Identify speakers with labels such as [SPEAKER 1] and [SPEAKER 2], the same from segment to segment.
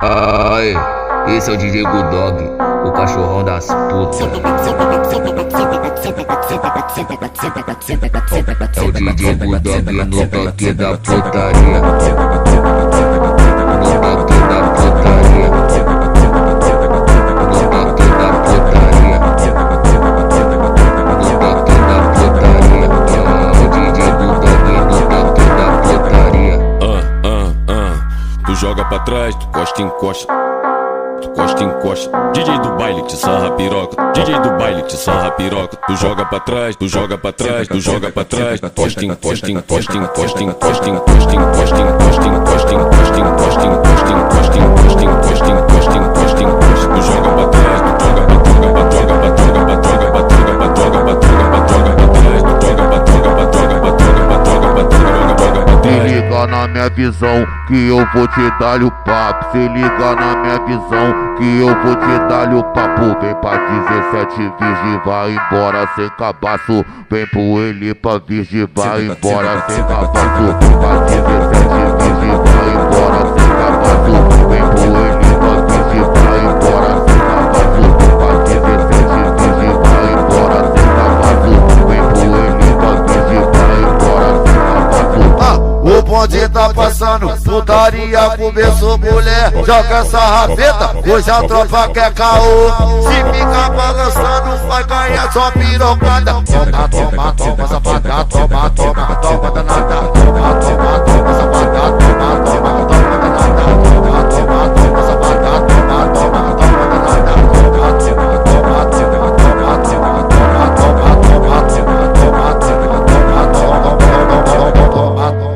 [SPEAKER 1] Ai, esse é o DJ Bulldog, o cachorrão das putas. É o DJ Bulldog no toque da putaria. No toque da putaria. No toque da putaria. No toque da putaria. O DJ Bulldog no toque da putaria.
[SPEAKER 2] Tu joga pra trás, tu costa e encosta. Tu costa e encosta. DJ do baile te sarra piroca. DJ do baile te sarra piroca. Tu joga pra trás, tu joga pra trás, tu joga pra trás. Costa e encosta, encosta, encosta, encosta, encosta, encosta, encosta, encosta, encosta, encosta, encosta, encosta, encosta, encosta, encosta, encosta, encosta. Tu joga pra trás, tu joga pra droga, pra droga, pra droga, pra droga, pra droga, pra droga, pra droga, pra droga, pra trás. Tu joga pra droga, pra droga, pra droga, pra droga, pra droga, droga pra trás.
[SPEAKER 3] Se liga na minha visão que eu vou te dar-lhe o papo. Se liga na minha visão que eu vou te dar-lhe o papo. Vem pra 17 virgem, vai embora sem cabaço. Vem pro ele pra virgem, vai embora sem cabaço. Pra 17 virgem, vai embora sem cabaço. Vem pro ele pra virgem, vai embora sem cabaço. Pra 17 virgem, vai embora sem cabaço. Vem pro ele pra virgem, vai embora sem cabaço.
[SPEAKER 4] O bonde tá passando, putaria começou mulher. Joga essa rabeta, hoje a tropa quer caô. Se ficar balançando, vai ganhar só pirocada. Toma, toma, toma, safada, toma, toma, toma, danada. Toma, toma, toma, safada, toma, toma, toma, danada. Toma, toma, toma, safada, toma, toma, toma, danada. Toma, toma, toma, toma, toma, toma, toma, toma, toma, toma, toma, toma, toma.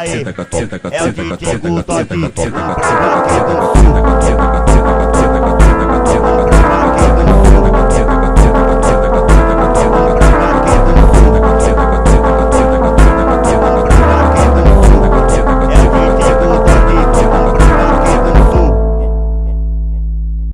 [SPEAKER 5] Aí, é o DJ Bulldog, o provoque do sul.